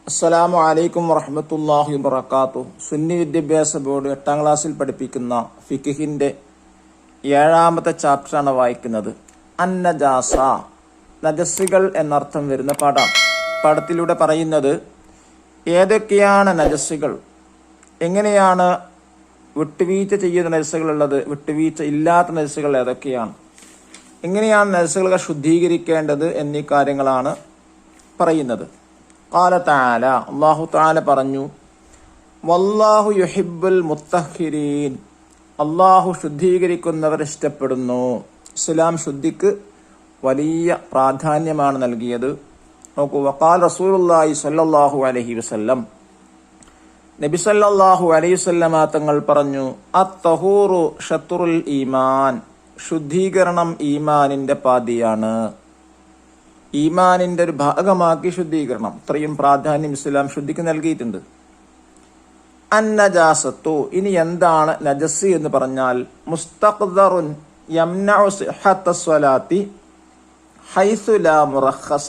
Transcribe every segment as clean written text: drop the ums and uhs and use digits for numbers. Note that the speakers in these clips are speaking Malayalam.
അസ്സലാമു അലൈക്കും വറഹ്മത്തുള്ളാഹി വബറകാതുഹു. സുന്നി വിദ്യാഭ്യാസ ബോർഡ് 8ാം ക്ലാസ്സിൽ പഠിപ്പിക്കുന്ന ഫിഖ്ഹിന്റെ 7ാമത്തെ ചാപ്റ്ററാണ് വായിക്കുന്നത്. അന്നജാസ, നജസ്സുകൾ എന്നർത്ഥം വരുന്ന പാഠം. പാഠത്തിലൂടെ പറയുന്നത് ഏതൊക്കെയാണ് നജസ്സുകൾ, എങ്ങനെയാണ് വിട്ടുവീഴ്ച ചെയ്യുന്ന നജസ്സുകൾ ഉള്ളത്, വിട്ടുവീഴ്ച ഇല്ലാത്ത നജസ്സുകൾ ഏതൊക്കെയാണ്, എങ്ങനെയാണ് നജസ്സുകളെ ശുദ്ധീകരിക്കേണ്ടത് എന്നീ കാര്യങ്ങളാണ് പറയുന്നത്. ഖാല തആല, അല്ലാഹു തആല പറഞ്ഞു, വല്ലാഹു യുഹിബ്ബുൽ മുത്തഹിരീൻ, അല്ലാഹു ശുദ്ധീകരിക്കുന്നവർ ഇഷ്ടപ്പെടുന്നു. ഇസ്ലാം ശുദ്ധിക്ക് വലിയ പ്രാധാന്യമാണ് നൽകിയത്. നോക്കൂ, വഖാൽ റസൂലുള്ളാഹി സ്വല്ലല്ലാഹു അലൈഹി വസല്ലം, നബി സല്ലല്ലാഹു അലൈഹി വസല്ലമ തങ്ങൾ പറഞ്ഞു, അത്തഹൂറു ഷത്റുൽ ഈമാൻ, ശുദ്ധീകരണം ഈമാനിന്റെ പാതിയാണ്. ഈമാനിന്റെ ഒരു ഭാഗമാക്കി ശുദ്ധീകരണം, ഇത്രയും പ്രാധാന്യം ഇസ്ലാം ശുദ്ധിക്ക് നൽകിയിട്ടുണ്ട്. അന്നജാസത്തു, ഇനി എന്താണ് നജസ് എന്ന് പറഞ്ഞാൽ, മുസ്തഖ്ദറുൻ യംനഉ സിഹ്ഹത്ത സ്വലാത്തി ഹൈസു ലാ മുറഖസ,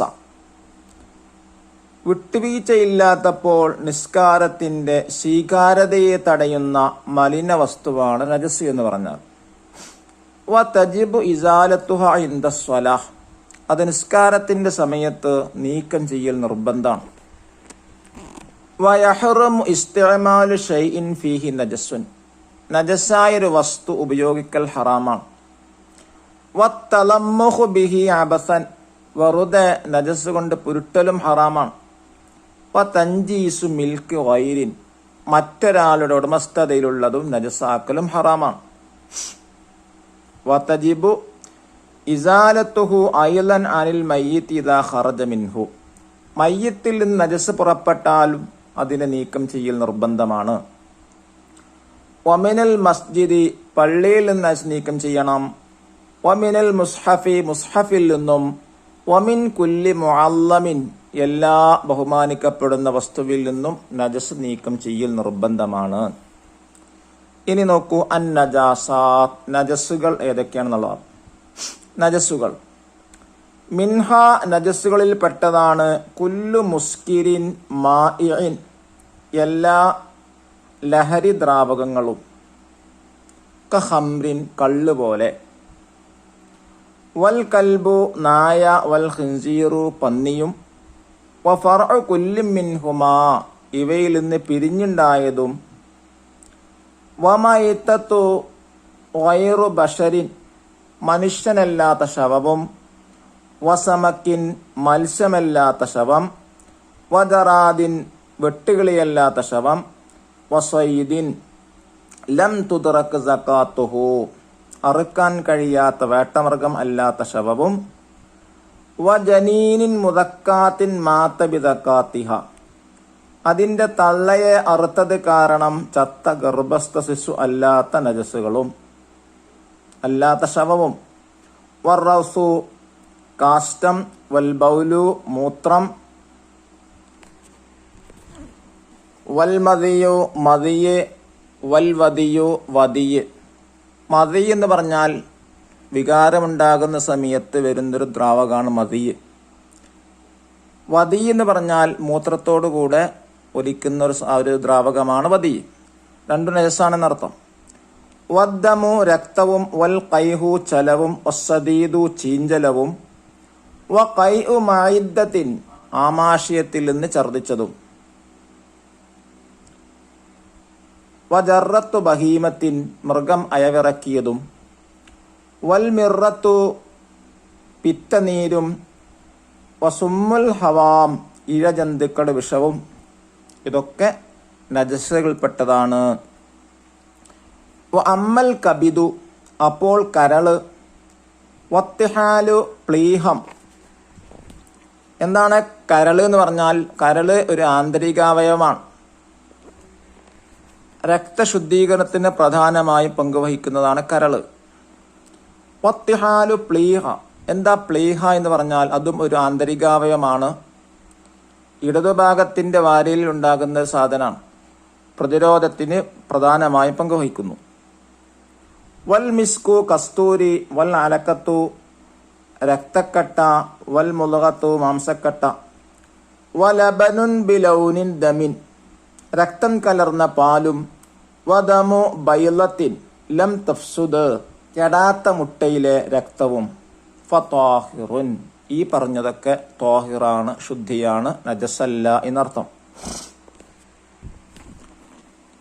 വിട്ടുവീഴ്ചയില്ലാത്തപ്പോൾ നിസ്കാരത്തിന്റെ സ്വീകാര്യതയെ തടയുന്ന മലിന വസ്തുവാണ് നജസ് എന്ന് പറഞ്ഞാൽ. വതജിബു ഇസാലത്തുഹ ഇൻദ സ്വലാഹ്, അത് നിസ്കാരത്തിന്റെ സമയത്ത് നീക്കം ചെയ്യൽ നിർബന്ധമാണ്. വയഹ്റമു ഇസ്തിഅമാലു ഷൈഇൻ ഫീഹി നജസുൻ, നജസായ ഒരു വസ്തു ഉപയോഗിക്കൽ ഹറാമാണ്. വത്തലമ്മുഹു ബിഹി അബസൻ, വെറുതെ നജസ് കൊണ്ട് പുരുട്ടലും ഹറാമാണ്. വതൻജീസു മിൽക്ക് ഗൈരിൻ, മറ്റൊരാളുടെ ഉടമസ്ഥതയിലുള്ളതും നജസാക്കലും ഹറാമാണ്. വതജിബു ഇസാലത്തുഹു അയ്ലൻ അനിൽ മയ്യിത്തി ഇദാ ഖറജ മിൻഹു, മയ്യിത്തിൽ നിന്ന് നജസ് പുറപ്പെട്ടാലും അതിനെ നീക്കം ചെയ്യൽ നിർബന്ധമാണ്. വമിനൽ മസ്ജിദി, പള്ളിയിൽ നിന്ന് നജസ് നീക്കം ചെയ്യണം. വമിനൽ മുസ്ഹഫി, മുസ്ഹഫിൽ നിന്നും. വമിൻ കുല്ലി മുഅല്ലമിൻ, എല്ലാ ബഹുമാനിക്കപ്പെടുന്ന വസ്തുവിൽ നിന്നും നജസ് നീക്കം ചെയ്യൽ നിർബന്ധമാണ്. ഇനി നോക്കൂ, അന്നജാസാത്ത്, നജസ്സുകൾ ഏതൊക്കെയാണെന്നുള്ളത്. നജസ്സുകൾ, മിൻഹ, നജസ്സുകളിൽ പെട്ടതാണ് കുല്ലു മുസ്കിരിൻ മാഇഇൻ, എല്ലാ ലഹരി ദ്രാവകങ്ങളും. കഹംറിൻ, കള്ള് പോലെ. വൽ കൽബു, നായ. വൽ ഖിൻസീറു, പന്നിയും. വഫർഉ കുല്ലി മിൻഹുമാ, ഇവയിൽ നിന്ന് പിരിഞ്ഞുണ്ടായതും. വമൈതത്തു ഗൈറു ബശരിൻ, മനുഷ്യനല്ലാത്ത ശവവും. വസമക്കിൻ, മത്സ്യമല്ലാത്ത ശവം. വജറാദിൻ, വെട്ടുകിളിയല്ലാത്ത ശവം. വസൈദിൻ ലം തുദ്റക് സകാത്തുഹു, അറുക്കാൻ കഴിയാത്ത വേട്ടമൃഗം അല്ലാത്ത ശവവും. വജനീനിൻ മുദക്കാത്തിൻ മാത ബിദക്കാത്തിഹ, അതിന്റെ തള്ളയെ അറുത്തത് കാരണം ചത്ത ഗർഭസ്ഥ ശിശു അല്ലാത്ത നജസ്സുകളും അല്ലാത്ത ശവവും. വറൗസു, കാഷ്ടം. വൽ ബൗലു, മൂത്രം. വൽ മദിയു, മദിയ്. വൽ വദിയു, വദിയ്. മദി എന്ന് പറഞ്ഞാൽ വികാരമുണ്ടാകുന്ന സമയത്ത് വരുന്നൊരു ദ്രാവകമാണ് മദിയ്. വദി എന്ന് പറഞ്ഞാൽ മൂത്രത്തോടുകൂടെ ഒലിക്കുന്ന ഒരു ദ്രാവകമാണ് വദി. രണ്ടു നജസാണെന്നർത്ഥം. വദ്ദമു, രക്തവും. വൽ ഖൈഹു, ചലവും. വസ്സദീദു, ചീഞ്ചലവും. വഖൈഉ മഇദ്ദത്തിൻ, ആമാശയത്തിൽ നിന്ന് ഛർദിച്ചതും. വജറത്തു ബഹീമത്തിൻ, മൃഗം അയവിറക്കിയതും. വൽ മിറത്തു, പിത്തനീരും. വസുമ്മുൽ ഹവാം, ഇഴജന്തുക്കളുടെ വിഷവും. ഇതൊക്കെ നജസ്സുകൾപ്പെട്ടതാണ്. അമ്മൽ കബിദു, അപ്പോൾ കരള്. വത്തിഹാലു, പ്ലീഹം. എന്താണ് കരള് എന്ന് പറഞ്ഞാൽ? കരള് ഒരു ആന്തരികാവയവമാണ്. രക്തശുദ്ധീകരണത്തിന് പ്രധാനമായും പങ്കുവഹിക്കുന്നതാണ് കരള്. വത്തിഹാലു പ്ലീഹ, എന്താ പ്ലീഹ എന്ന് പറഞ്ഞാൽ? അതും ഒരു ആന്തരികാവയവമാണ്. ഇടതുഭാഗത്തിന്റെ വാരിയിൽ ഉണ്ടാകുന്ന സാധനമാണ്. പ്രതിരോധത്തിന് പ്രധാനമായും പങ്കുവഹിക്കുന്നു. വൽ മിസ്കു, കസ്തൂരി. വൽ അലക്കത്തു, രക്തക്കട്ട. വൽ മുളകത്തു, മാംസക്കട്ട. വലബനുൻ ബിലൗനിൻ ദമിൻ, രക്തം കലർന്ന പാലും, വദമു ബൈളത്തിൻ ലം തഫ്സുദ്, കെടാത്ത മുട്ടയിലെ രക്തവും, ഫത്വാഹിറുൻ, ഈ പറഞ്ഞതൊക്കെ ത്വാഹിറാണ്, ശുദ്ധിയാണ്, നജസല്ല എന്നർത്ഥം.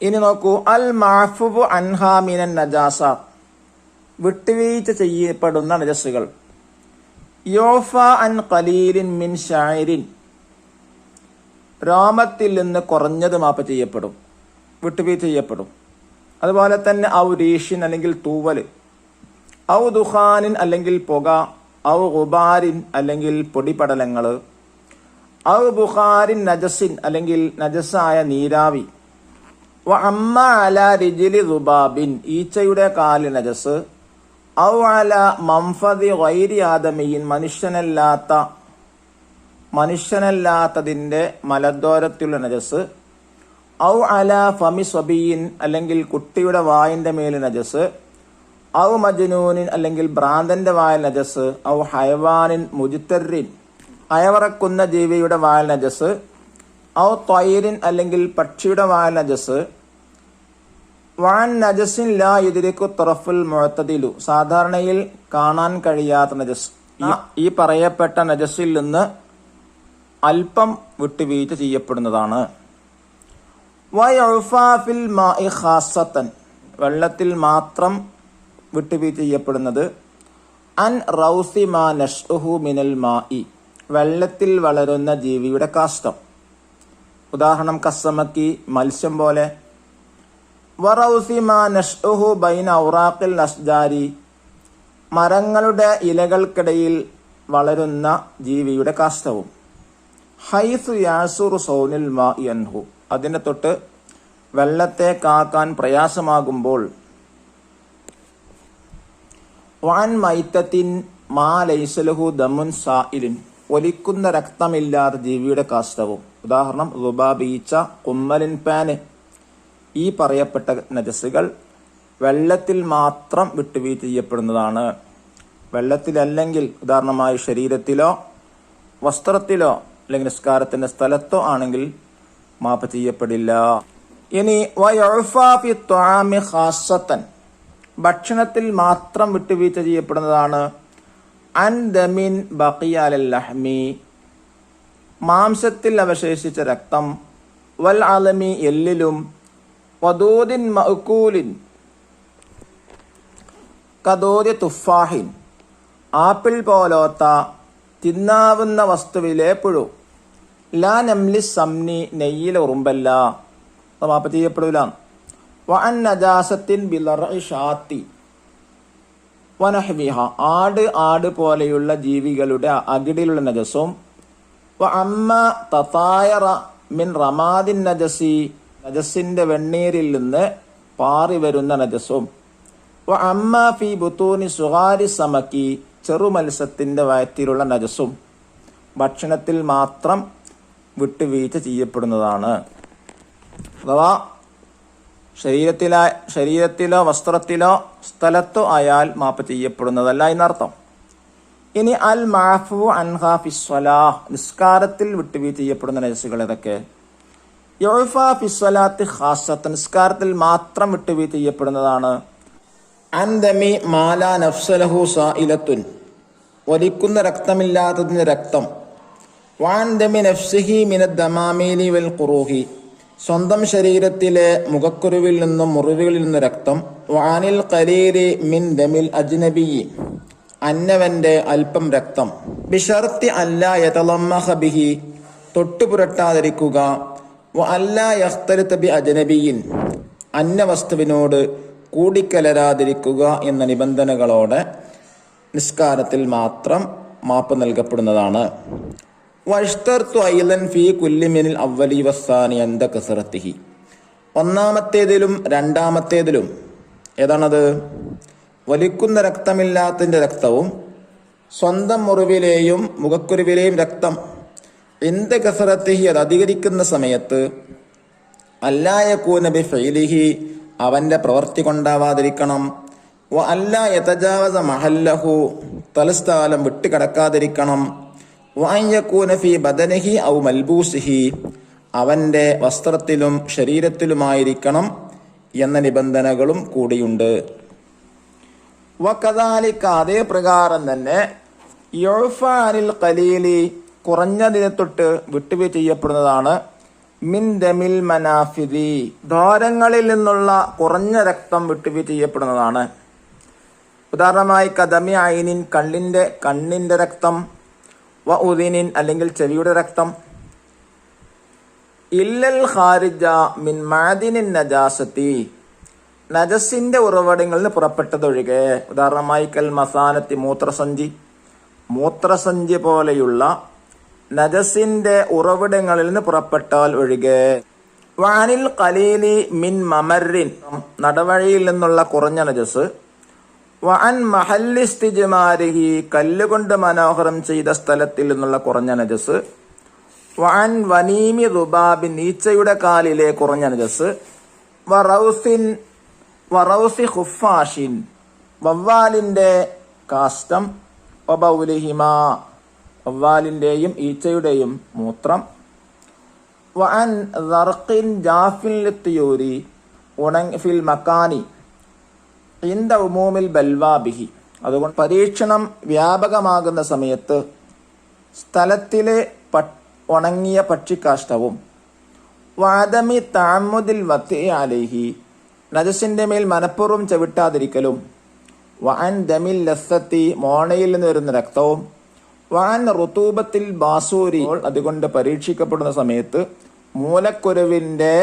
ഇനി നോക്കൂ, അൽ മാഫുവു അൻഹാ മിനൻ നജാസാത്ത്, വിട്ടുവീഴ്ച ചെയ്യപ്പെടുന്ന നജസ്സുകൾ. യോഫ അൻ ഖലീലിൻ മിൻ ഷാഇരിൻ, രോമത്തിൽ നിന്ന് കുറഞ്ഞത് മാപ്പ് ചെയ്യപ്പെടും, വിട്ടുവീഴ്ച ചെയ്യപ്പെടും. അതുപോലെ തന്നെ ഔ രീഷിൻ അല്ലെങ്കിൽ തൂവൽ, ഔ ദുഖാനിൻ അല്ലെങ്കിൽ പുക, ഔ ഗുബാരിൻ അല്ലെങ്കിൽ പൊടിപടലങ്ങൾ, ഔ ബുഖാരിൻ നജസിൻ അല്ലെങ്കിൽ നജസായ നീരാവി, വ അമ്മ അല റിജിലി ദുബാബിൻ, ഈച്ചയുടെ കാല് നജസ്, ഔ അല മംഫദി ഗൈരി ആദമിയിൻ, മനുഷ്യനല്ലാത്തതിന്റെ മലദ്വാരത്തിലുള്ള നജസ്, ഔ അല ഫമി സ്വബിയിൻ അല്ലെങ്കിൽ കുട്ടിയുടെ വായിന്റെ മേൽ നജസ്, ഔ മജ്നൂനിൻ അല്ലെങ്കിൽ ഭ്രാന്തന്റെ വായൽ നജസ്, ഔ ഹയവാനിൻ മുജ്തറിൻ, അയവറക്കുന്ന ജീവിയുടെ വായൽ നജസ്, ഔ ത്വയ്രിൻ അല്ലെങ്കിൽ പക്ഷിയുടെ വായൽ നജസ്, വാൻ നജസിൻ ലാ യുദ്രികു തറഫുൽ മുഅ്തദിലു, സാധാരണയിൽ കാണാൻ കഴിയാത്ത നജസ്. ഈ പറയപ്പെട്ട നജസിൽ നിന്ന് അല്പം വിട്ടുവീഴ്ച ചെയ്യപ്പെടുന്നതാണ്. വയുഫാ ഫിൽ മാഇ ഖാസത്തൻ, വെള്ളത്തിൽ മാത്രം വിട്ടുവീഴ്ച ചെയ്യപ്പെടുന്നത്. അൻ റൗസി മാ നഷ്ഉഹു മിനൽ മാഇ, വെള്ളത്തിൽ വളരുന്ന ജീവിയുടെ കാഷ്ടം. ഉദാഹരണം കസ്സമക്കി, മത്സ്യം പോലെ. വറൗസി മാ നഷ്ഉഹു ബൈന ഔറാഖിൽ അസ്ജാരി, മരങ്ങളുടെ ഇലകൾക്കിടയിൽ വളരുന്ന ജീവിയുടെ കാഷ്ടവും. ഹൈസു യാസുറു സൗനിൽ മാഇ അൻഹു, അതിനെ തൊട്ട് വെള്ളത്തെ കാക്കാൻ പ്രയാസമാകുമ്പോൾ. വാൻ മൈത്തത്തിൻ മാ ലൈസലഹു ദമുൻ സായിലിൻ, ഒലിക്കുന്ന രക്തമില്ലാത്ത ജീവിയുടെ കാഷ്ടവും. ഉദാഹരണം റുബാബ്, ഈച്ച, കുമ്മലിൻ, പാന്. ഈ പറയപ്പെട്ട നജസുകൾ വെള്ളത്തിൽ മാത്രം വിട്ടുവീഴ്ച ചെയ്യപ്പെടുന്നതാണ്. വെള്ളത്തിലല്ലെങ്കിൽ, ഉദാഹരണമായി ശരീരത്തിലോ വസ്ത്രത്തിലോ അല്ലെങ്കിൽ നിസ്കാരത്തിന്റെ സ്ഥലത്തോ ആണെങ്കിൽ മാപ്പ് ചെയ്യപ്പെടില്ല. ഇനി വയുഫാ ഫി ത്വആമി ഖാസത്തൻ, ഭക്ഷണത്തിൽ മാത്രം വിട്ടുവീഴ്ച ചെയ്യപ്പെടുന്നതാണ്. അൻ ദമിൻ ബഖിയ അലൽ ലഹ്മി, മാംസത്തിൽ അവശേഷിച്ച രക്തം, വൽ അലമി, എല്ലിലും, വദൂദിൻ മഅ്കൂലിൻ കദൂദി തുഫാഹിൻ, ആപ്പിൾ പോലോത്ത തിന്നാവുന്ന വസ്തുവിലെ പുഴു, ലാ നംലി സംനി, നെയ്യിലെ ഉറുമ്പല്ല, അത് മാപ്പ് ചെയ്യപ്പെടൂല. വഅൻ നജാസത്തിൻ ബിലർഇ ഷാത്തി വനഹ്വിഹ, ആട് പോലെയുള്ള ജീവികളുടെ അകിടിലുള്ള നജസും. വ അമ്മ തതായറ മിൻ റമാദിൻ നജസി, നജസിന്റെ വെണ്ണീരിൽ നിന്ന് പാറി വരുന്ന നജസും. വ അമ്മ ഫി ബുത്തൂനി സുഗാരി സമക്കി, ചെറുമത്സ്യത്തിന്റെ വയറ്റിലുള്ള നജസും ഭക്ഷണത്തിൽ മാത്രം വിട്ടുവീഴ്ച ചെയ്യപ്പെടുന്നതാണ്. അഥവാ ശരീരത്തിലോ വസ്ത്രത്തിലോ സ്ഥലത്തോ ആയാൽ മാപ്പ് ചെയ്യപ്പെടുന്നതല്ല എന്നർത്ഥം. ഇനി അൽ മാഫു അൻഹാ ഫിസ്വലാഹ്, നിസ്കാരത്തിൽ വിട്ടുവീഴ്ച ചെയ്യപ്പെടുന്ന നജസുകൾ ഏതൊക്കെ? യുഫാ ഫിസ്വലാത്തി ഖാസത്തൻ, നിസ്കാരത്തിൽ മാത്രം വിട്ടുവീഴ്ച ചെയ്യപ്പെടുന്നതാണ്. അൻദമി മാലാ നഫ്സലഹു സായിലത്തുൻ, ഒലിക്കുന്ന രക്തമില്ലാത്തതിന് രക്തം. വാൻദമി നഫ്സിഹി മിനദ് ദമാമീലി വൽ ഖുറൂഹി, സ്വന്തം ശരീരത്തിലെ മുഖക്കുരുവിൽ നിന്നും മുറിവുകളിൽ നിന്ന് രക്തം. വാനിൽ ഖലീരി മിൻ ദമിൽ അജ്നബി, അന്നവന്റെ അല്പം രക്തം. ബിശർത്തി അല്ലാ യതലമ്മഖ ബിഹി, തൊട്ടുപുരട്ടാതിരിക്കുക. വ അല്ലാ യഖ്തലിത ബി അജ്നബിയിൻ, അന്യവസ്തുവിനോട് കൂടിക്കലരാതിരിക്കുക എന്ന നിബന്ധനകളോടെ നിസ്കാരത്തിൽ മാത്രം മാപ്പ് നൽകപ്പെടുന്നതാണ്. വഷ്തർത്തു ഐലൻ ഫീ കുല്ലി മിനിൽ അവലി വസ്സാനി അൻദ കസറത്തിഹി, ഒന്നാമത്തേതിലും രണ്ടാമത്തേതിലും. ഏതാണത്? വലിക്കുന്ന രക്തമില്ലാത്തതിന്റെ രക്തവും സ്വന്തം മുറിവിലെയും മുഖക്കുരുവിലെയും രക്തം. എന്ത് കസറത്തിഹി, അത് അധികരിക്കുന്ന സമയത്ത്. അല്ലായകൂന ബി ഫൈലിഹി, അവന്റെ പ്രവൃത്തി കൊണ്ടാവാതിരിക്കണം. വ അല്ലാ യതജാവസ മഹല്ലഹു, തലസ്ഥാനം വിട്ടുകിടക്കാതിരിക്കണം. വഅൻ യകൂന ഫീ ബദനിഹി ഔ മൽബൂസിഹി, അവന്റെ വസ്ത്രത്തിലും ശരീരത്തിലുമായിരിക്കണം എന്ന നിബന്ധനകളും കൂടിയുണ്ട്. വകദാലിക, അതേ പ്രകാരം തന്നെ യുഅഫ അനിൽ ഖലീലി, കുറഞ്ഞതിനെ തൊട്ട് വിട്ടുവീഴ്ച ചെയ്യപ്പെടുന്നതാണ് മിൻ ദമിൽ മനാഫിദി, ദ്വാരങ്ങളിൽ നിന്നുള്ള കുറഞ്ഞ രക്തം വിട്ടുവീഴ്ച ചെയ്യപ്പെടുന്നതാണ്. ഉദാഹരണമായി കദമി ഐനിൻ, കണ്ണിന്റെ രക്തം, വ ഉദിനിൻ, അല്ലെങ്കിൽ ചെവിയുടെ രക്തം. ഇല്ലൽ ഖാരിജ മിൻ മഅദിനിൻ നജാസത്തി, നജസിന്റെ ഉറവിടങ്ങളിൽ നിന്ന് പുറപ്പെട്ടതൊഴികെ. ഉദാഹരണമായി കൽ മസാനത്തി, മൂത്രസഞ്ചി പോലെയുള്ള നജസിന്റെ ഉറവിടങ്ങളിൽ നിന്ന് പുറപ്പെട്ടാൽ ഒഴികെ. വാനിൽ ഖലീലി മിൻ മമറിൻ, നടവഴിയിൽ നിന്നുള്ള കുറഞ്ഞ നജസ്. വഅൻ മഹല്ലിസ്തിജ്മാരിഹി, കല്ലുകൊണ്ട് മനോഹരം ചെയ്ത സ്ഥലത്തിൽ നിന്നുള്ള കുറഞ്ഞ നജസ്. വഅൻ വനീമി ദുബാബിൻ, ഈച്ചയുടെ കാലിലെ കുറഞ്ഞ നജസ്. വറൗസി ഖുഫാഷിൻ, വവ്വാലിന്റെ കാഷ്ടം. വബൗലിഹിമാ, വവ്വാലിന്റെയും ഈച്ചയുടെയും മൂത്രം. വഅൻ ദർഖിൻ ജാഫിൻ ലിത്യൂരി, ഫിൽ മക്കാനി ഇന്ദ ഉമൂമിൽ ബൽവാ ബിഹി, അതുകൊണ്ട് പരീക്ഷണം വ്യാപകമാകുന്ന സമയത്ത് സ്ഥലത്തിലെ ഉണങ്ങിയ പക്ഷിക്കാഷ്ടവും. വഅദമി തഅമ്മുദിൽ വത്ഇ അലൈഹി, നജസിന്റെ മേൽ മനഃപൂർവ്വം ചവിട്ടാതിരിക്കലും. വഅൻ ദമിൽ ലസ്സത്തി, മോണയിൽ നിന്ന് വരുന്ന രക്തവും. വഅൻ റുതൂബത്തിൽ ബാസൂരി, അതുകൊണ്ട് പരീക്ഷിക്കപ്പെടുന്ന സമയത്ത് മൂലക്കുരുവിന്റെ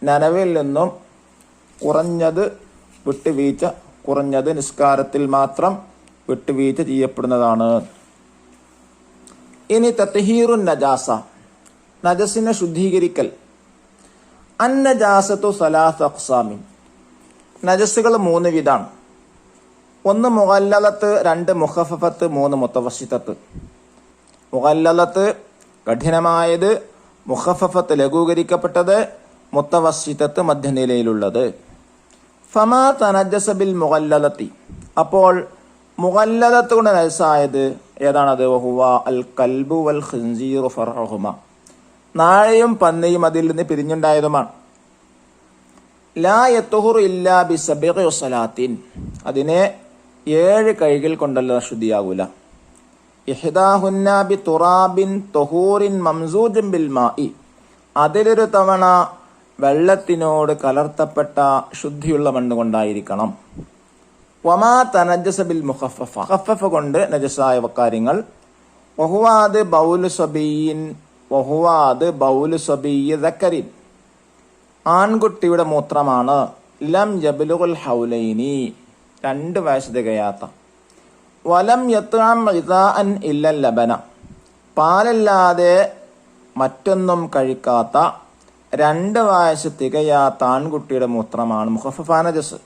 നനവിൽ നിന്നും കുറഞ്ഞത് നിസ്കാരത്തിൽ മാത്രം വിട്ടുവീഴ്ച ചെയ്യപ്പെടുന്നതാണ്. ഇനി തത്ഹീറുൻ നജാസ, നജസിനെ ശുദ്ധീകരിക്കൽ. അന്നജാസത്തു സലാസ് അഖ്സാമിൻ, നജസുകൾ 3 വിധാണ്. 1 മുഗല്ലലത്ത്, 2 മുഖഫഫത്ത്, 3 മുത്തവസ്സിത്തത്ത്. മുഗല്ലലത്ത് കഠിനമായത്, മുഖഫഫത്ത് ലഘൂകരിക്കപ്പെട്ടത്, മുത്തവസ്സിത്തത്ത് മധ്യനിലയിലുള്ളത്. ഫമാ തനജ്ജസ ബിൽ മുഗല്ലലത്തി, അപ്പോൾ മുഗല്ലലത്ത് കൊണ്ട് നജസായത് ഏതാണത്? വഹുവ അൽ കൽബു വൽ ഖിൻസീറു ഫർഉഹുമ, നാഴയും പന്നിയും അതിൽ നിന്ന് പിരിഞ്ഞുണ്ടായതുമാണ്. ലാ യത്ഹുറു ഇല്ലാ ബിസബ്ഇ സ്വലാത്തിൻ, അതിനെ 7 കൈകൾ കൊണ്ടല്ല ശുദ്ധിയാകൂല. ഇഹ്ദാഹുന്ന ബി തുറാബിൻ തുഹൂറിൻ മംസൂജൻ ബിൽ മാഇ, അതിലൊരു തവണ വെള്ളത്തിനോട് കലർത്തപ്പെട്ട ശുദ്ധിയുള്ള മണ്ണ് കൊണ്ടായിരിക്കണം. വമാ തനജ്ജസ ബിൽ മുഖഫഫ, മുഖഫഫ കൊണ്ട് നജസായ കാര്യങ്ങൾ. വഹുവാദ് ബൗലു സബിയ്യി ദക്കരിൻ, ആൺകുട്ടിയുടെ മൂത്രമാണ്. ലം യബ്ലുഗുൽ ഹൗലൈനി, 2 വയസ്സ് തികയാത്ത. വലം യത്അം ഗിദാഅൻ ഇല്ലൽ ലബന, പാലല്ലാതെ മറ്റൊന്നും കഴിക്കാത്ത 2 വയസ്സ് തികയാത്ത ആൺകുട്ടിയുടെ മൂത്രമാണ് മുഖഫഫാ നജസ്.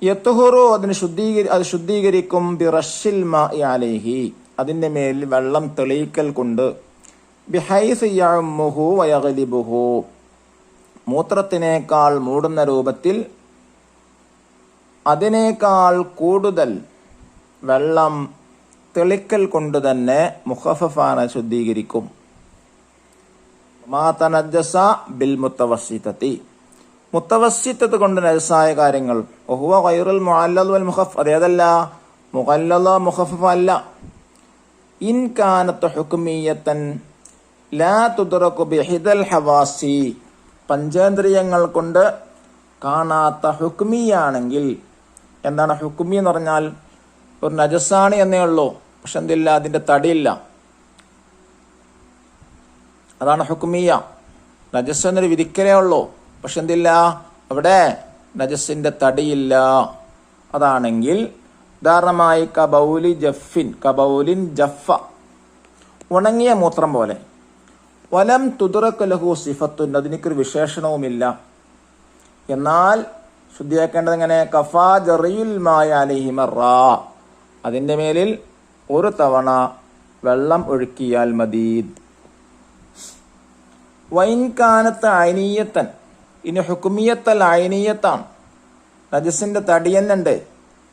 യത്ഹുറു, അത് ശുദ്ധീകരിക്കും. ബിറശ്ശിൽ മാഇ അലൈഹി, അതിന്റെ മേൽ വെള്ളം തെളിയിക്കൽ കൊണ്ട്. ബിഹൈസ് യഅമ്മുഹു വയഗ്ലിബുഹു, മൂത്രത്തിനേക്കാൾ മൂടുന്ന രൂപത്തിൽ അതിനേക്കാൾ കൂടുതൽ വെള്ളം തെളിക്കൽ കൊണ്ട് തന്നെ മുഖഫഫാന ശുദ്ധീകരിക്കും. മാ തനജ്ജസ ബിൽ മുത്തവസ്സിതത്തി, മുത്തവസ്സിത്തത്ത് കൊണ്ട് നജസായ കാര്യങ്ങൾ. വഹുവ ഗൈറുൽ മുഅല്ലൽ വൽ മുഖഫ്, അതേതല്ല? മുഖല്ലല മുഖഫഫ അല്ല. ഇൻ കാനത്ത് ഹുക്മിയത്തൻ ലാ തുദ്റകു ബിഹിദൽ ഹവാസി, പഞ്ചേന്ദ്രിയങ്ങൾ കൊണ്ട് കാണാത്ത ഹുക്മിയാണെങ്കിൽ. എന്താണ് ഹുക്മി എന്ന് പറഞ്ഞാൽ? ഒരു നജസാണ് എന്നേ ഉള്ളൂ, പക്ഷെ എന്തില്ല, അതിന്റെ തടിയില്ല. അതാണ് ഹുക്മിയ. നജസ് എന്നൊരു വിധിക്കലേ ഉള്ളൂ, പക്ഷെ എന്തില്ല, അവിടെ നജസിന്റെ തടിയില്ല. അതാണെങ്കിൽ ഉദാഹരണമായി കബൗലിൻ ജഫ, ഉണങ്ങിയ മൂത്രം പോലെ. വലം തുദ്റകു ലഹു സിഫത്തുൻ, അതിനൊരു വിശേഷണവുമില്ല. എന്നാൽ ശുദ്ധിയാക്കേണ്ടത് എങ്ങനെ? കഫാ ജറിയുൽ മായ അലൈഹി മറ, അതിന്റെ മേലിൽ 1 തവണ വെള്ളം ഒഴുക്കിയാൽ മതി. വൈൻ കാനത്ത് ഐനീയത്തൻ, ഇനി ഹുക്മിയത്തൽ ഐനീയത്താണ്, നജസിന്റെ തടിയന്നുണ്ട്.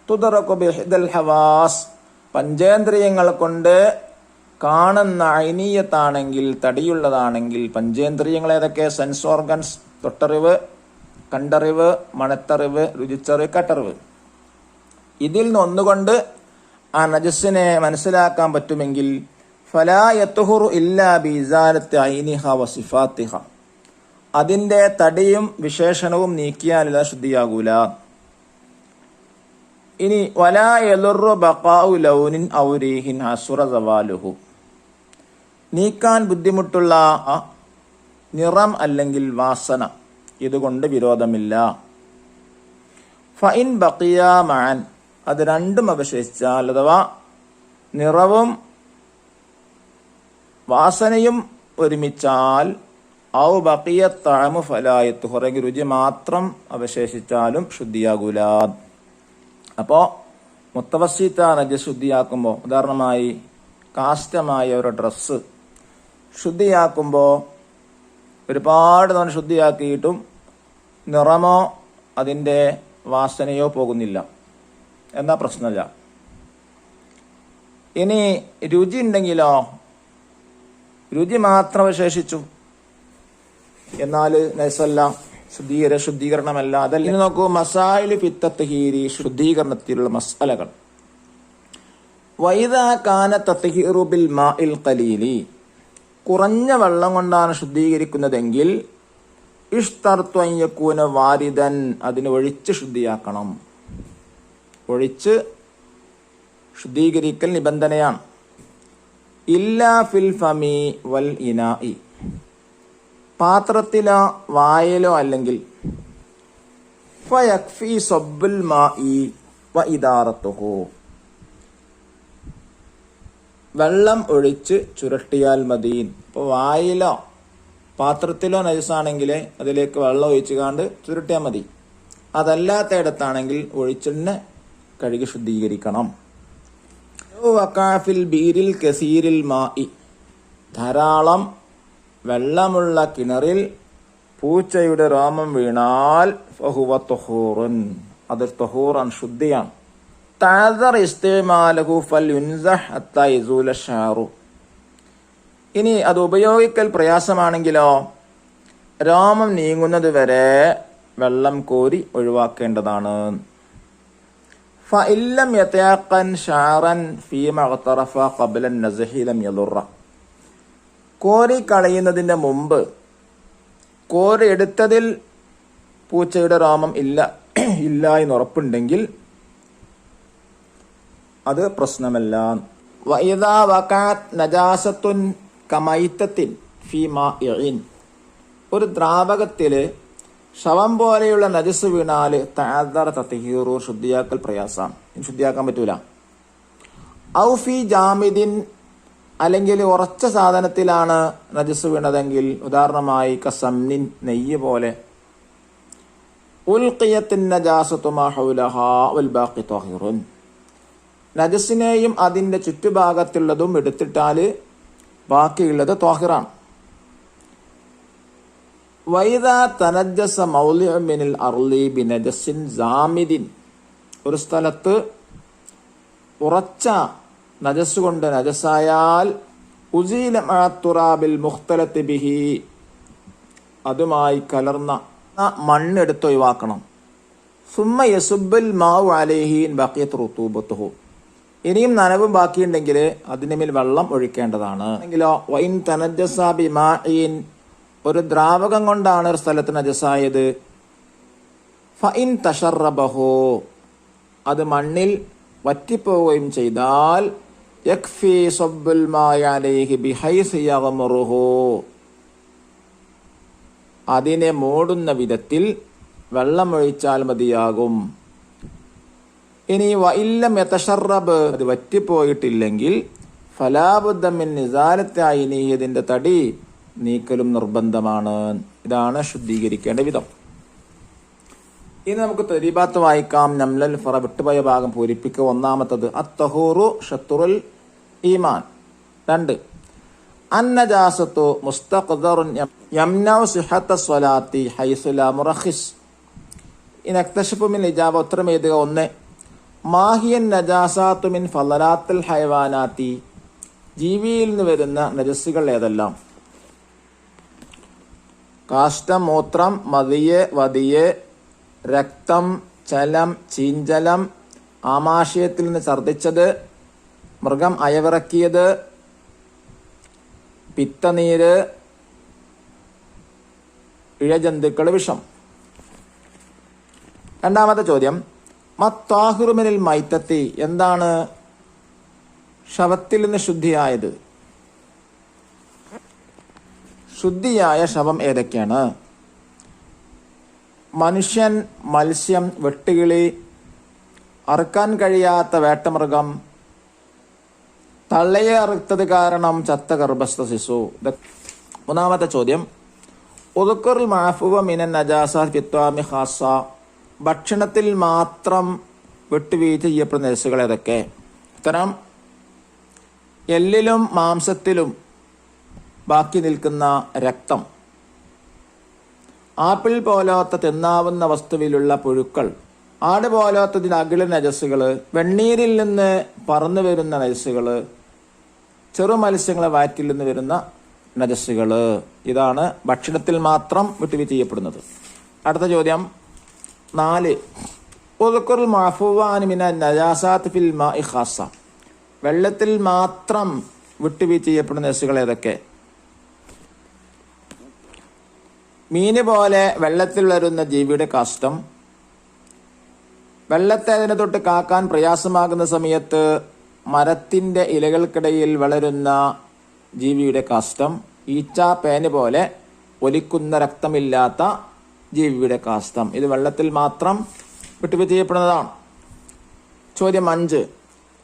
തുദ്റകു ബിഹിദൽ ഹവാസ്, പഞ്ചേന്ദ്രിയങ്ങൾ കൊണ്ട് കാണുന്ന ഐനീയത്താണെങ്കിൽ, തടിയുള്ളതാണെങ്കിൽ, പഞ്ചേന്ദ്രിയങ്ങൾ ഏതൊക്കെ? സെൻസ് ഓർഗൻസ്, തൊട്ടറിവ്, കണ്ടറിവ്, മണത്തറിവ്, രുചിച്ചറിവ്, കട്ടറിവ്. ഇതിൽ നിന്ന് ഒന്നുകൊണ്ട് ആ നജസ്സിനെ മനസ്സിലാക്കാൻ പറ്റുമെങ്കിൽ ഫലാ യത്ഹുറു ഇല്ലാ ബിഇസാലത്തി ഐനിഹ വസിഫാത്തിഹ, അതിന്റെ തടിയും വിശേഷണവും നീക്കിയാൽ ശുദ്ധിയാകൂല. ഇനി വലാ യളുറു ബഖാഉ ലൗനിൻ ഔ റീഹിൻ അസുറ സവാലുഹു, നീക്കാൻ ബുദ്ധിമുട്ടുള്ള നിറം അല്ലെങ്കിൽ വാസന, ഇതുകൊണ്ട് വിരോധമില്ല. ഫഇൻ ബഖിയ മഅൻ, അത് രണ്ടും അവശേഷിച്ചാൽ, അഥവാ നിറവും വാസനയും ഒരുമിച്ചാൽ, ഔ ബഖിയ തഅമു ഫലാ യത്ഹുർ, രുചി മാത്രം അവശേഷിച്ചാലും ശുദ്ധിയാകൂല. അപ്പോൾ മുത്തവസ്സിത്ത നജസ് ശുദ്ധിയാക്കുമ്പോൾ, ഉദാഹരണമായി കാസ്റ്റമായ ഒരു ഡ്രസ്സ് ശുദ്ധിയാക്കുമ്പോൾ ഒരുപാട് തവണ ശുദ്ധിയാക്കിയിട്ടും നിറമോ അതിൻ്റെ വാസനയോ പോകുന്നില്ല, എന്നാ പ്രശ്നമില്ല. ഇനി രുചി ഉണ്ടെങ്കിലോ, രുചി മാത്രം അവശേഷിച്ചു എന്നാൽ നജസല്ല, ശുദ്ധീകരണമല്ല. അതല്ല. ഇനി നോക്കൂ, മസായില് ഫിത്തത്ഹീരി, ശുദ്ധീകരണത്തിലുള്ള മസാലകൾ. വൈദാ കാന തത്ഹീറു ബിൽ മാഇൽ ഖലീലി, കുറഞ്ഞ വെള്ളം കൊണ്ടാണ് ശുദ്ധീകരിക്കുന്നതെങ്കിൽ ഇഷ്തർതു അൻ യകൂന വാരിദൻ, അതിന് ഒഴിച്ച് ശുദ്ധിയാക്കണം. ഒഴിച്ച് ശുദ്ധീകരിക്കൽ നിബന്ധനയാണ്. ഇല്ലാ ഫിൽ ഫമി വൽ ഇനാഇ, പാത്രത്തിലോ വായലോ അല്ലെങ്കിൽ ഫയക്ഫി സബ്ബുൽ മാഇ വ ഇദാറത്തുഹു, വെള്ളം ഒഴിച്ച് ചുരട്ടിയാൽ മതി. ഇപ്പോൾ വായിലോ പാത്രത്തിലോ നജസാണെങ്കിൽ അതിലേക്ക് വെള്ളം ഒഴിച്ച് കാണ്ട് ചുരുട്ടിയാൽ മതി. അതല്ലാത്തയിടത്താണെങ്കിൽ ഒഴിച്ചെണ്ണ കഴുകി ശുദ്ധീകരിക്കണം. വഖാഫിൽ ബീരിൽ കസീരിൽ മാഇ, ധാരാളം വെള്ളമുള്ള കിണറിൽ പൂച്ചയുടെ രോമം വീണാൽ ഫഹുവ ത്വഹൂറുൻ, അത് ത്വഹൂറൻ, ശുദ്ധിയാണ്. തഅദർ ഇസ്തിമാലഹു ഫൽയുൻസഹ് ഹത്താ യസൂല ശഅറു, ഇനി അത് ഉപയോഗിക്കൽ പ്രയാസമാണെങ്കിലോ രോമം നീങ്ങുന്നത് വരെ വെള്ളം കോരി ഒഴിവാക്കേണ്ടതാണ്. ഫഇല്ലം യതയഖൻ ശഅറൻ ഫീമ ഖതറഫ ഖബ്ല അൻ-നസ്ഹി ലം യളുറ, കോരി കളയുന്നതിന്റെ മുമ്പ് കോരി എടുത്തതിൽ പൂച്ചയുടെ രോമം ഇല്ല എന്ന് ഉറപ്പുണ്ടെങ്കിൽ അത് പ്രശ്നമല്ല. വഇദാ വഖഅത് നജാസത്തുൻ കമൈത്തത്തിൻ ഫീ മാഇൻ, ഒരു ദ്രാവകത്തില് ശവം പോലെയുള്ള നജസ് വീണാല് തഅദറ തത്ഹീറു, ശുദ്ധിയാക്കൽ പ്രയാസം, ശുദ്ധിയാക്കാൻ പറ്റൂല. ഔ ഫീ ജാമിദിൻ, അല്ലെങ്കിൽ ഉറച്ച സാധനത്തിലാണ് നജസ് വീണതെങ്കിൽ, ഉദാഹരണമായി കസംനിൻ, നെയ്യ് പോലെ. ഉൽഖിയത്തിൻ നജാസത്തു മാ ഹൗലഹാ വൽ ബാഖി ത്വഹീറുൻ, നജസിനെയും അതിന്റെ ചുറ്റുഭാഗത്തുള്ളതും എടുത്തിട്ടാല് ബാക്കിയുള്ളത് ത്വാഹിറാണ്. വൈദാ തനജ്ജസ മൗളിഉ മിനൽ അർളി ബിനജസിൻ ജാമിദിൻ, ഒരു സ്ഥലത്ത് ഉറച്ച നജസ് കൊണ്ട് നജസായാൽ ഉസീല മഅ തുറാബിൽ മുഖ്തലത്തി ബിഹി, അതുമായി കലർന്ന മണ്ണ് എടുത്ത് ഒഴിവാക്കണം. സുമ്മ യസുബ്ബുൽ മാഉ അലൈഹി ബഖിയത് റുതൂബത്തുഹു, ഇനിയും നനവും ബാക്കിയുണ്ടെങ്കിൽ അതിന് മേൽ വെള്ളം ഒഴിക്കേണ്ടതാണ്. എങ്കിലോ വൈൻ തനജ്ജസ ബിമാഇൻ, ഒരു ദ്രാവകം കൊണ്ടാണ് ഒരു സ്ഥലത്ത് നജസായത്, ഫഇൻ തശറബഹു, അത് മണ്ണിൽ വറ്റിപ്പോവുകയും ചെയ്താൽ യക്ഫി സബ്ബുൽ മാഇ അലൈഹി ബിഹൈസ് യഗ്മറുഹു, അതിനെ മൂടുന്ന വിധത്തിൽ വെള്ളമൊഴിച്ചാൽ മതിയാകും. ഇനി വഇല്ലം യതശറബ്, അത് വറ്റിപ്പോയിട്ടില്ലെങ്കിൽ ഫലാബുദ്ദ മിൻ നിസാലത്തി ഐനി, ഇതിന്റെ തടി നീക്കലും നിർബന്ധമാണ്. ഇതാണ് ശുദ്ധീകരിക്കേണ്ട വിധം. ഇനി നമുക്ക് തരീബാത്ത് വായിക്കാം. നംലൽ ഫറ, വിട്ടുപോയ ഭാഗം പൂരിപ്പിക്കുക. ഒന്നാമത്തത് അത്തഹൂറു ഷത്റുൽ ഈമാൻ. 2 അന്നജാസത്തു മുസ്തഖ്ദറുൻ യംനഉ സിഹത്ത സ്വലാത്തി ഹൈസു ലാ മുറഖിസ്. ഇൻ അക്തശഫു മിൻ ഇജാബ, ഉത്തരം എഴുതുക. 1 മാഹിയൻ നജാസാത്തു മിൻ ഫളലാത്തിൽ ഹയവാനാത്തി, ജീവിയിൽ നിന്ന് വരുന്ന നജസ്സുകൾ ഏതെല്ലാം? കാഷ്ടം, മൂത്രം, മതിയ്, വതിയ്, രക്തം, ചലം, ചീഞ്ചലം, ആമാശയത്തിൽ നിന്ന് ഛർദ്ദിച്ചത്, മൃഗം അയവിറക്കിയത്, പിത്തനീര്, ഇഴജന്തുക്കൾ, വിഷം. രണ്ടാമത്തെ ചോദ്യം, മത്താഹിറു മിനൽ മൈത്തത്തി, എന്താണ് ശവത്തിൽ നിന്ന് ശുദ്ധിയായത്? ശുദ്ധിയായ ശവം ഏതൊക്കെയാണ്? മനുഷ്യൻ, മത്സ്യം, വെട്ടുകിളി, അറുക്കാൻ കഴിയാത്ത വേട്ടമൃഗം, തള്ളയെ അറുത്തത് കാരണം ചത്ത ഗർഭസ്ഥ ശിശു. മൂന്നാമത്തെ ചോദ്യം, ഉദ്കുറുൽ മഅഫുവ മിനൻ നജാസാത്ത് ഫിത്വാമി ഖാസ്സ, ഭക്ഷണത്തിൽ മാത്രം വിട്ടുവീഴ്ച ചെയ്യപ്പെടുന്ന നജസ്സുകൾ ഏതൊക്കെ? ഉത്തരം, എല്ലിലും മാംസത്തിലും ബാക്കി നിൽക്കുന്ന രക്തം, ആപ്പിൾ പോലത്തെ തിന്നാവുന്ന വസ്തുവിലുള്ള പുഴുക്കൾ, ആട് പോലത്തതിന് അകില നജസ്സുകൾ, വെണ്ണീരിൽ നിന്ന് പറന്നു വരുന്ന നജസ്സുകൾ, ചെറു മത്സ്യങ്ങളെ വയറ്റിൽ നിന്ന് വരുന്ന നജസ്സുകൾ. ഇതാണ് ഭക്ഷണത്തിൽ മാത്രം വിട്ടുവീഴ്ച ചെയ്യപ്പെടുന്നത്. അടുത്ത ചോദ്യം 4, ഉദ്കുറുൽ മഅഫൂവാനി മിനൻ നജാസാത്ത് ഫിൽ മാഇ ഖാസ്സ, വെള്ളത്തിൽ മാത്രം വിട്ടുവീഴ്ച ചെയ്യപ്പെടുന്ന നജസ്സുകൾ ഏതൊക്കെ? മീന് പോലെ വെള്ളത്തിൽ വരുന്ന ജീവിയുടെ കാഷ്ടം, വെള്ളത്തെ അതിനെ തൊട്ട് കാക്കാൻ പ്രയാസമാകുന്ന സമയത്ത് മരത്തിന്റെ ഇലകൾക്കിടയിൽ വളരുന്ന ജീവിയുടെ കാഷ്ടം, ഈച്ച, പേന് പോലെ ഒലിക്കുന്ന രക്തമില്ലാത്ത ജീവിയുടെ കാഷ്ടം. ഇത് വെള്ളത്തിൽ മാത്രം വിട്ടുവീഴ്ച ചെയ്യപ്പെടുന്നതാണ്. ചോദ്യം 5,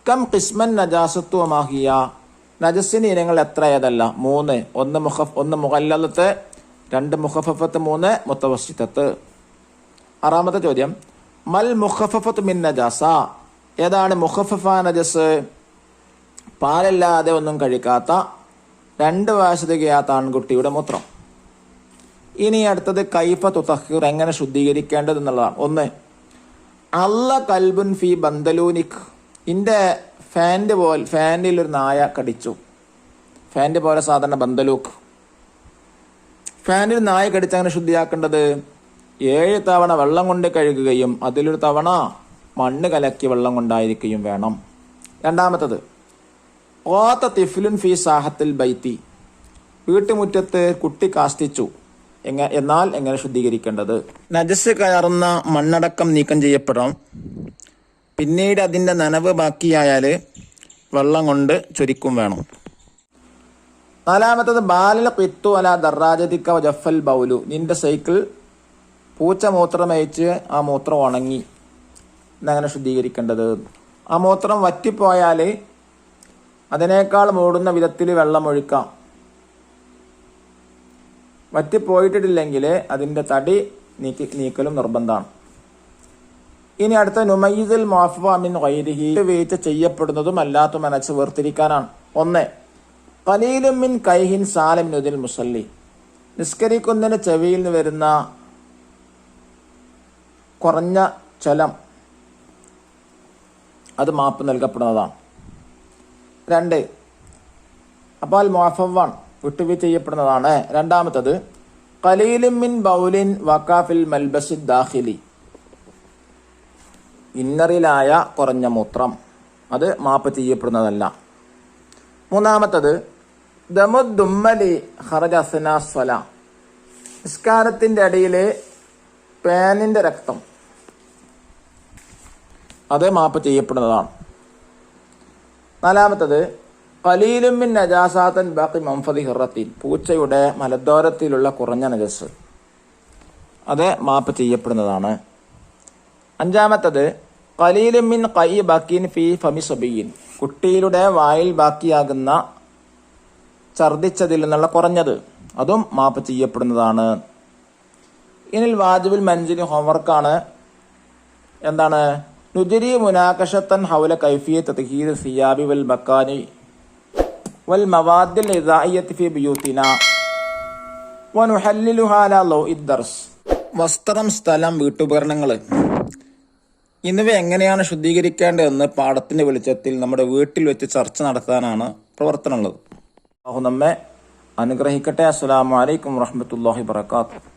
കം ഖിസ്മൻ നജാസത്തു വമാഹിയ, നജസ്സിന് ഇനങ്ങൾ എത്ര ഏതല്ല? 3, 1 മുഗല്ലത്ത്, 2 മുഖഫഫത്ത്, 3 മുത്തവസ്സിത്തത്ത്. 6ാമത്തെ ചോദ്യം, മൽ മുഖഫഫത്ത് മിൻ നജാസ, ഏതാണ് മുഖഫഫ നജസ്? പാലല്ലാതെ ഒന്നും കഴിക്കാത്ത 2 വയസ്സ് തികയാത്ത ആൺകുട്ടിയുടെ മൂത്രം. ഇനി അടുത്തത് കൈഫ തുതഹിർ, എങ്ങനെ ശുദ്ധീകരിക്കേണ്ടത് എന്നുള്ളതാണ്. 1, അല്ല കൽബുൻ ഫി ബന്തലൂനിക്, ഇന്റെ ഫാനിൽ ഒരു നായ കടിച്ചു. ഫാൻ്റെ പോലെ സാധാരണ ബന്തലൂക്ക്, ഫാനിൽ നായ കടിച്ച് അങ്ങനെ ശുദ്ധിയാക്കേണ്ടത് 7 തവണ വെള്ളം കൊണ്ട് കഴുകുകയും അതിലൊരു തവണ മണ്ണ് കലക്കി വെള്ളം കൊണ്ടായിരിക്കുകയും വേണം. രണ്ടാമത്തത് ഓത്ത തിഫ്ലുൻ ഫി സാഹത്തിൽ ബൈത്തി, വീട്ടുമുറ്റത്ത് കുട്ടി കാഷ്ടിച്ചു, എന്നാൽ എങ്ങനെ ശുദ്ധീകരിക്കേണ്ടത്? നജസ് കയറുന്ന മണ്ണടക്കം നീക്കം ചെയ്യപ്പെടണം. പിന്നീട് അതിൻ്റെ നനവ് ബാക്കിയായാൽ വെള്ളം കൊണ്ട് ചൊരിക്കും വേണം. 4ാമത്തത് ബാലൽ ഖിത്തു അല ദറാജതിക്ക ജഫൽ ബൗലു, നിന്റെ സൈക്കിൾ പൂച്ച മൂത്രമയച്ച് ആ മൂത്രം ഉണങ്ങി, എന്നങ്ങനെ ശുദ്ധീകരിക്കേണ്ടത്? ആ മൂത്രം വറ്റിപ്പോയാൽ അതിനേക്കാൾ മൂടുന്ന വിധത്തിൽ വെള്ളം ഒഴിക്കാം. വറ്റിപ്പോയിട്ടില്ലെങ്കിൽ അതിൻ്റെ തടി നീക്കലും നിർബന്ധമാണ്. ഇനി അടുത്ത നുമയ്യിസുൽ മുഅഫ്ഫ മിൻ ഗൈരിഹി, വീഴ്ച ചെയ്യപ്പെടുന്നതും അല്ലാത്ത മനസ്സ് വേർതിരിക്കാനാണ്. 1, ഖലീലുൻ മിൻ കൈഹിൻ സാലിമിൻ ഉദിൽ മുസല്ലി, നിസ്കരിക്കുന്നതിന് ചെവിയിൽ നിന്ന് വരുന്ന കുറഞ്ഞ ചലം, അത് മാപ്പ് നൽകപ്പെടുന്നതാണ്. 2, അപ്പോൾ മുഅഫ്ഫവാൻ വിട്ടുവീഴ്ച ചെയ്യപ്പെടുന്നതാണ്. രണ്ടാമത്തത് ഖലീലുൻ മിൻ ബൗലിൻ വഖാഫിൽ മൽബസി ദാഖിലി, ഇന്നറിലായ കുറഞ്ഞ മൂത്രം, അത് മാപ്പ് ചെയ്യപ്പെടുന്നതല്ല. 3ാമത്തത് ദമുദ്ദുമ്മലി ഖറജ അസ്നാ സ്വലാ, നിസ്കാരത്തിൻ്റെ ഇടയിൽ പേനിൻ്റെ രക്തം, അത് മാപ്പ് ചെയ്യപ്പെടുന്നതാണ്. 4ാമത്തത് ഖലീലുൻ മിൻ നജാസാത്തൻ ബാഖി മൻഫദി ഹിറത്തിൻ, പൂച്ചയുടെ മലദ്വാരത്തിലുള്ള കുറഞ്ഞ നജസ്, അത് മാപ്പ് ചെയ്യപ്പെടുന്നതാണ്. 5ാമത്തത് ഖലീലുൻ മിൻ ഖൈ ബഖീൻ ഫി ഫമി സബിയിൻ, കുട്ടിയുടെ വായിൽ ബാക്കിയാകുന്ന ഛർദിച്ചതിൽ നിന്നുള്ള കുറഞ്ഞത്, അതും മാപ്പ് ചെയ്യപ്പെടുന്നതാണ്. ഇനിൽ വാജിബുൽ മൻസിലി ഹോംവർക്കാണ്. എന്താണ്? നുജരി മുനാകഷത്തൻ ഹൗല കൈഫിയത്ത് തത്ഹീർ സിയാബി വൽ മക്കാനി വൽ മവാദിൽ ഇദാഇയത്തി ഫി ബിയൂത്തിന വനുഹല്ലിലുഹാ അലാ ലൗഇദ് ദർസ്, വസ്ത്രം, സ്ഥലം, വീട്ടുപകരണങ്ങൾ എന്നിവ എങ്ങനെയാണ് ശുദ്ധീകരിക്കേണ്ടതെന്ന് പാഠത്തിന്റെ വെളിച്ചത്തിൽ നമ്മുടെ വീട്ടിൽ വെച്ച് ചർച്ച നടത്താനാണ് പ്രവർത്തനമുള്ളത്. അള്ളാഹു നമ്മെ അനുഗ്രഹിക്കട്ടെ. അസ്സലാമു അലൈക്കും വറഹ്മത്തുള്ളാഹി വബറകാതുഹു.